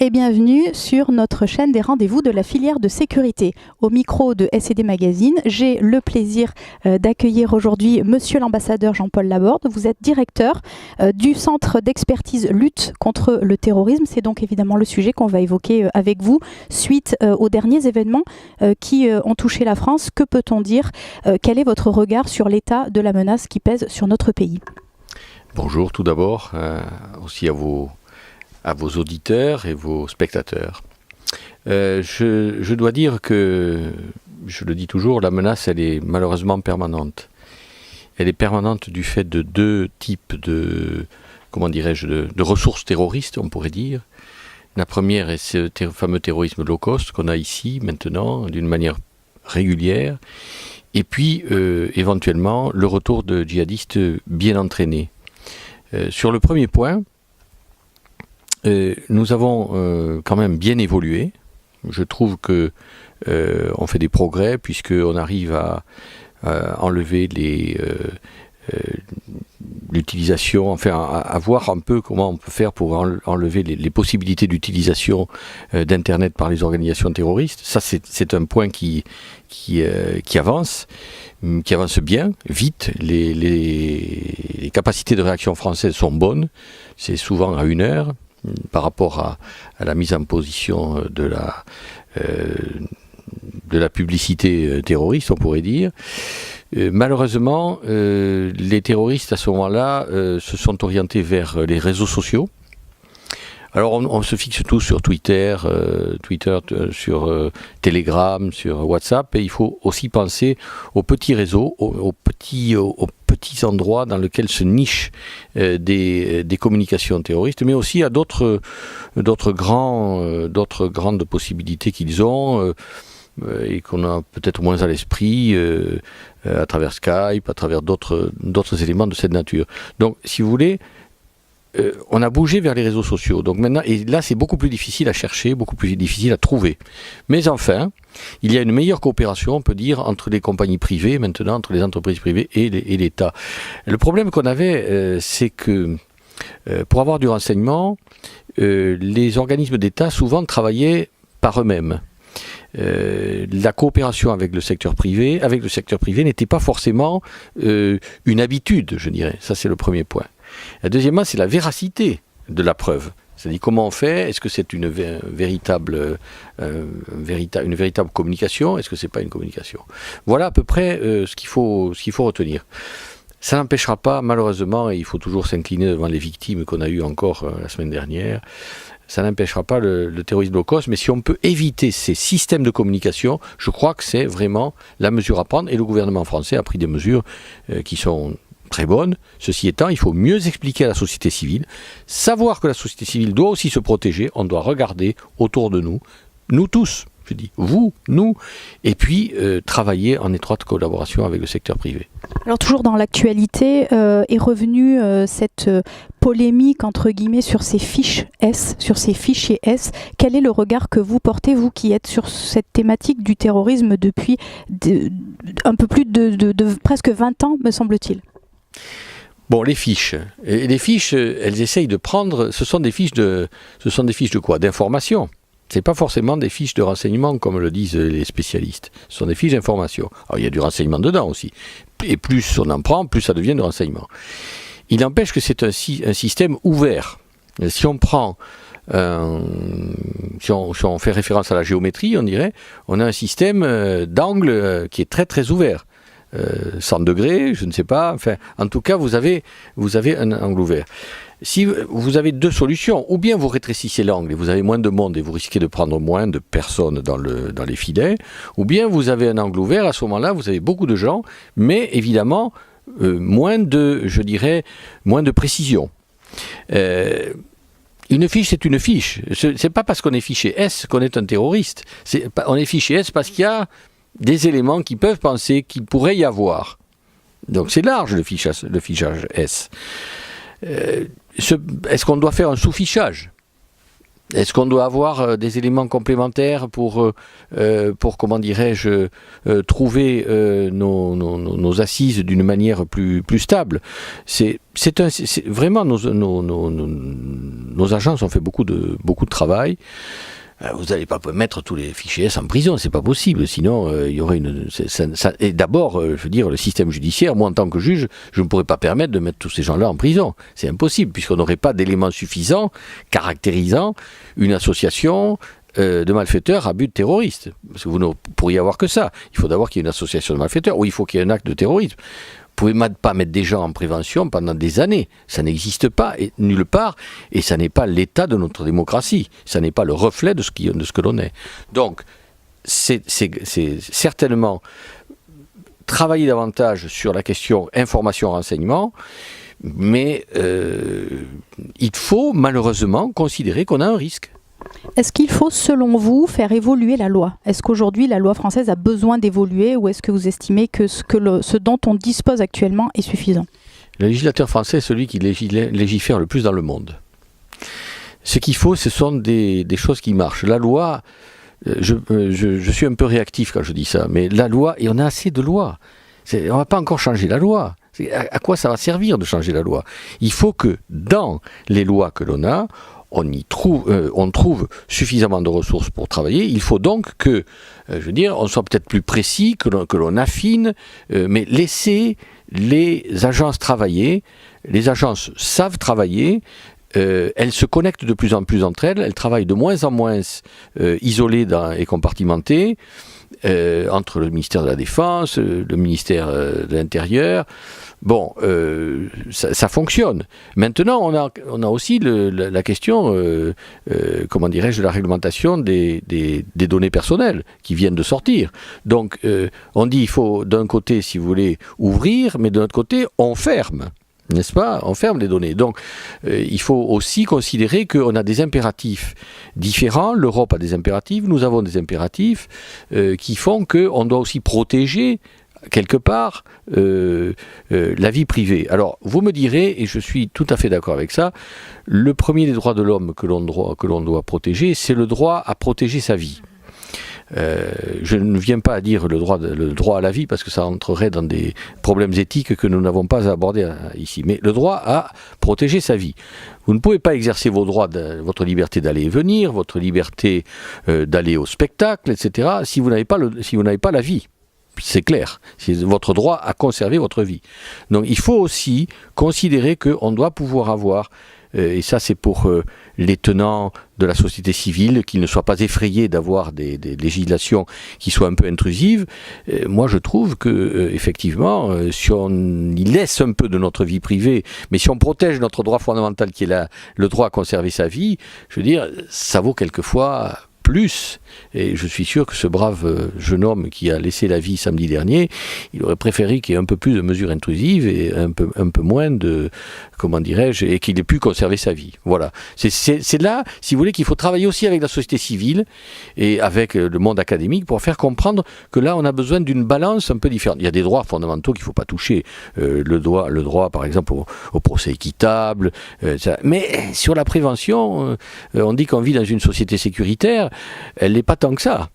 et bienvenue sur notre chaîne des rendez-vous de la filière de sécurité. Au micro de SED Magazine, j'ai le plaisir d'accueillir aujourd'hui Monsieur l'ambassadeur Jean-Paul Laborde. Vous êtes directeur du Centre d'expertise lutte contre le terrorisme. C'est donc évidemment le sujet qu'on va évoquer avec vous suite aux derniers événements qui ont touché la France. Que peut-on dire? Quel est votre regard sur l'état de la menace qui pèse sur notre pays? Bonjour tout d'abord, aussi à vos auditeurs et vos spectateurs. Je dois dire que, je le dis toujours, la menace elle est malheureusement permanente. Elle est permanente du fait de deux types de ressources terroristes, on pourrait dire. La première est ce fameux terrorisme low cost qu'on a ici maintenant, d'une manière régulière. Et puis, éventuellement, le retour de djihadistes bien entraînés. Sur le premier point, nous avons quand même bien évolué. Je trouve que on fait des progrès puisqu'on arrive à enlever l'utilisation, enfin à voir un peu comment on peut faire pour enlever les possibilités d'utilisation d'Internet par les organisations terroristes. Ça, c'est un point qui avance bien, vite. Les capacités de réaction françaises sont bonnes. C'est souvent à 1 heure par rapport à la mise en position de la publicité terroriste, on pourrait dire. Malheureusement, les terroristes à ce moment-là se sont orientés vers les réseaux sociaux. Alors on se fixe tous sur Twitter, sur Telegram, sur WhatsApp, et il faut aussi penser aux petits réseaux, aux petits endroits dans lesquels se nichent des communications terroristes, mais aussi à d'autres grandes possibilités qu'ils ont et qu'on a peut-être moins à l'esprit à travers Skype, à travers d'autres éléments de cette nature. Donc, si vous voulez, on a bougé vers les réseaux sociaux. Donc maintenant, et là, c'est beaucoup plus difficile à chercher, beaucoup plus difficile à trouver. Mais enfin, il y a une meilleure coopération, on peut dire, entre les compagnies privées, maintenant, entre les entreprises privées et l'État. Le problème qu'on avait, c'est que pour avoir du renseignement, les organismes d'État souvent travaillaient par eux-mêmes. La coopération avec le secteur privé n'était pas forcément une habitude, je dirais. Ça, c'est le premier point. Deuxièmement, c'est la véracité de la preuve. C'est-à-dire comment on fait, est-ce que c'est une véritable communication, est-ce que c'est pas une communication? Voilà à peu près ce qu'il faut retenir. Ça n'empêchera pas, malheureusement, et il faut toujours s'incliner devant les victimes qu'on a eues encore la semaine dernière, ça n'empêchera pas le terrorisme low cost, mais si on peut éviter ces systèmes de communication, je crois que c'est vraiment la mesure à prendre, et le gouvernement français a pris des mesures qui sont très bonne. Ceci étant, il faut mieux expliquer à la société civile, savoir que la société civile doit aussi se protéger, on doit regarder autour de nous tous, je dis vous, nous, et puis travailler en étroite collaboration avec le secteur privé. Alors toujours dans l'actualité est revenue cette polémique entre guillemets sur ces fiches S, sur ces fichiers S. Quel est le regard que vous portez, vous qui êtes sur cette thématique du terrorisme depuis un peu plus de presque 20 ans, me semble-t-il? Bon, les fiches, elles essayent de prendre, ce sont des fiches de quoi? D'information. C'est pas forcément des fiches de renseignement comme le disent les spécialistes. Ce sont des fiches d'information. Alors il y a du renseignement dedans aussi. Et plus on en prend, plus ça devient du renseignement. Il n'empêche que c'est un système ouvert. Si on prend, si on fait référence à la géométrie, on dirait, on a un système d'angle qui est très très ouvert. 100 degrés, je ne sais pas, enfin, en tout cas, vous avez un angle ouvert. Si vous avez deux solutions, ou bien vous rétrécissez l'angle et vous avez moins de monde et vous risquez de prendre moins de personnes dans les filets, ou bien vous avez un angle ouvert, à ce moment-là, vous avez beaucoup de gens, mais évidemment, moins de précision. Une fiche, c'est une fiche. C'est pas parce qu'on est fiché S qu'on est un terroriste. On est fiché S parce qu'il y a des éléments qui peuvent penser qu'il pourrait y avoir. Donc c'est large le fichage S. Est-ce qu'on doit faire un sous-fichage? Est-ce qu'on doit avoir des éléments complémentaires pour comment dirais-je, trouver nos assises d'une manière plus stable? C'est vraiment nos agences ont fait beaucoup de travail. Vous n'allez pas mettre tous les fichiers S en prison, c'est pas possible. Sinon, il y aurait et d'abord, je veux dire, le système judiciaire, moi en tant que juge, je ne pourrais pas permettre de mettre tous ces gens-là en prison. C'est impossible, puisqu'on n'aurait pas d'éléments suffisants caractérisant une association de malfaiteurs à but terroriste. Parce que vous ne pourriez avoir que ça. Il faut d'abord qu'il y ait une association de malfaiteurs, ou il faut qu'il y ait un acte de terrorisme. Vous ne pouvez pas mettre des gens en prévention pendant des années. Ça n'existe pas, et nulle part, et ça n'est pas l'état de notre démocratie. Ça n'est pas le reflet de ce que l'on est. Donc, c'est certainement travailler davantage sur la question information-renseignement, mais il faut malheureusement considérer qu'on a un risque. Est-ce qu'il faut, selon vous, faire évoluer la loi? Est-ce qu'aujourd'hui, la loi française a besoin d'évoluer, ou est-ce que vous estimez que ce dont on dispose actuellement est suffisant? Le législateur français est celui qui légifère le plus dans le monde. Ce qu'il faut, ce sont des choses qui marchent. La loi, je suis un peu réactif quand je dis ça, mais la loi, et on a assez de lois. On ne va pas encore changer la loi. À quoi ça va servir de changer la loi? Il faut que dans les lois que l'on a, on trouve suffisamment de ressources pour travailler. Il faut donc que, on soit peut-être plus précis, que l'on affine, mais laisser les agences travailler. Les agences savent travailler. Elles se connectent de plus en plus entre elles. Elles travaillent de moins en moins isolées et compartimentées. Entre le ministère de la Défense, le ministère de l'Intérieur. Bon, ça fonctionne. Maintenant, on a aussi la question, comment dirais-je, de la réglementation des données personnelles qui viennent de sortir. Donc, on dit il faut d'un côté, si vous voulez, ouvrir, mais de l'autre côté, on ferme. N'est-ce pas? On ferme les données. Donc, il faut aussi considérer qu'on a des impératifs différents. L'Europe a des impératifs, nous avons des impératifs qui font qu'on doit aussi protéger quelque part la vie privée. Alors, vous me direz, et je suis tout à fait d'accord avec ça, le premier des droits de l'homme que l'on doit protéger, c'est le droit à protéger sa vie. Je ne viens pas à dire le droit à la vie parce que ça entrerait dans des problèmes éthiques que nous n'avons pas abordés ici, mais le droit à protéger sa vie. Vous ne pouvez pas exercer vos droits, votre liberté d'aller et venir, votre liberté d'aller au spectacle, etc. si vous n'avez pas la vie. C'est clair, c'est votre droit à conserver votre vie. Donc il faut aussi considérer qu'on doit pouvoir avoir, et ça c'est pour les tenants de la société civile, qu'ils ne soient pas effrayés d'avoir des législations qui soient un peu intrusives. Moi je trouve que effectivement, si on y laisse un peu de notre vie privée, mais si on protège notre droit fondamental qui est le droit à conserver sa vie, je veux dire, ça vaut quelquefois plus, et je suis sûr que ce brave jeune homme qui a laissé la vie samedi dernier, il aurait préféré qu'il y ait un peu plus de mesures intrusives et un peu moins de, comment dirais-je, et qu'il ait pu conserver sa vie. Voilà. C'est là, si vous voulez, qu'il faut travailler aussi avec la société civile et avec le monde académique pour faire comprendre que là, on a besoin d'une balance un peu différente. Il y a des droits fondamentaux qu'il ne faut pas toucher. Le droit, par exemple, au procès équitable. Mais sur la prévention, on dit qu'on vit dans une société sécuritaire. Elle n'est pas tant que ça,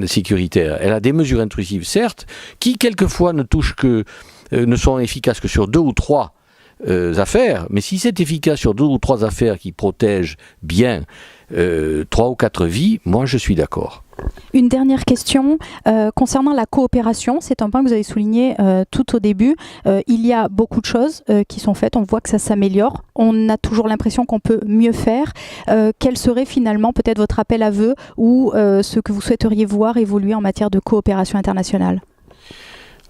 sécuritaire. Elle a des mesures intrusives, certes, qui quelquefois ne sont efficaces que sur 2 ou 3 affaires, mais si c'est efficace sur 2 ou 3 affaires qui protègent bien 3 ou 4 vies, moi je suis d'accord. Une dernière question concernant la coopération, c'est un point que vous avez souligné tout au début. Il y a beaucoup de choses qui sont faites, on voit que ça s'améliore, on a toujours l'impression qu'on peut mieux faire. Quel serait finalement peut-être votre appel à vœux ou ce que vous souhaiteriez voir évoluer en matière de coopération internationale?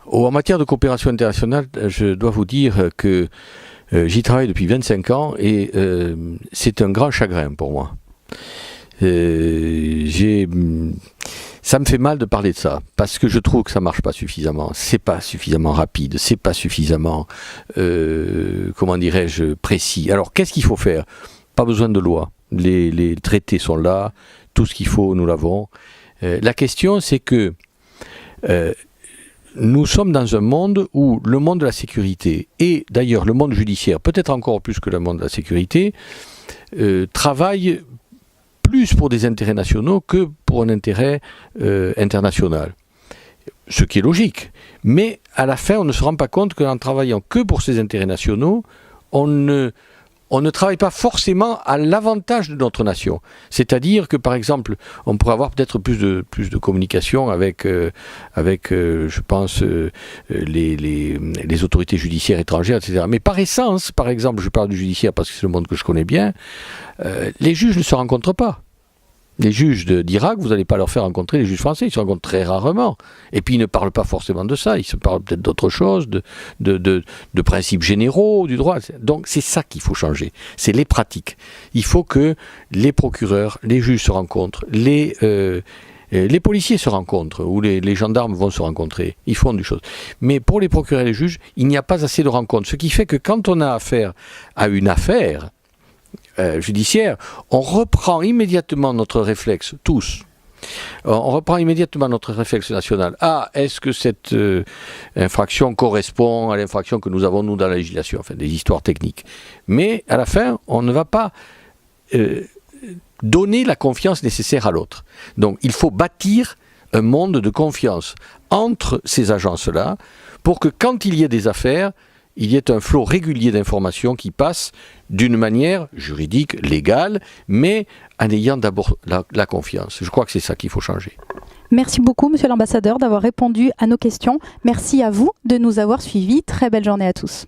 En matière de coopération internationale, je dois vous dire que j'y travaille depuis 25 ans et c'est un grand chagrin pour moi. Ça me fait mal de parler de ça parce que je trouve que ça marche pas suffisamment. C'est pas suffisamment rapide, c'est pas suffisamment, comment dirais-je, précis. Alors qu'est-ce qu'il faut faire? Pas besoin de loi. Les traités sont là, tout ce qu'il faut, nous l'avons. La question, c'est que nous sommes dans un monde où le monde de la sécurité et d'ailleurs le monde judiciaire, peut-être encore plus que le monde de la sécurité, travaille plus pour des intérêts nationaux que pour un intérêt international. Ce qui est logique. Mais à la fin, on ne se rend pas compte qu'en travaillant que pour ces intérêts nationaux, on ne travaille pas forcément à l'avantage de notre nation. C'est-à-dire que, par exemple, on pourrait avoir peut-être plus de communication avec je pense, les autorités judiciaires étrangères, etc. Mais par essence, par exemple, je parle du judiciaire parce que c'est le monde que je connais bien, les juges ne se rencontrent pas. Les juges d'Irak, vous n'allez pas leur faire rencontrer les juges français, ils se rencontrent très rarement. Et puis ils ne parlent pas forcément de ça, ils se parlent peut-être d'autre chose, de principes généraux, du droit. Donc c'est ça qu'il faut changer, c'est les pratiques. Il faut que les procureurs, les juges se rencontrent, les policiers se rencontrent, ou les gendarmes vont se rencontrer, ils font des choses. Mais pour les procureurs et les juges, il n'y a pas assez de rencontres. Ce qui fait que quand on a affaire à une affaire judiciaire, on reprend immédiatement notre réflexe, tous. On reprend immédiatement notre réflexe national. Ah, est-ce que cette infraction correspond à l'infraction que nous avons, nous, dans la législation? Enfin, des histoires techniques. Mais, à la fin, on ne va pas donner la confiance nécessaire à l'autre. Donc, il faut bâtir un monde de confiance entre ces agences-là pour que, quand il y ait des affaires, il y ait un flot régulier d'informations qui passe d'une manière juridique, légale, mais en ayant d'abord la confiance. Je crois que c'est ça qu'il faut changer. Merci beaucoup, Monsieur l'Ambassadeur, d'avoir répondu à nos questions. Merci à vous de nous avoir suivis. Très belle journée à tous.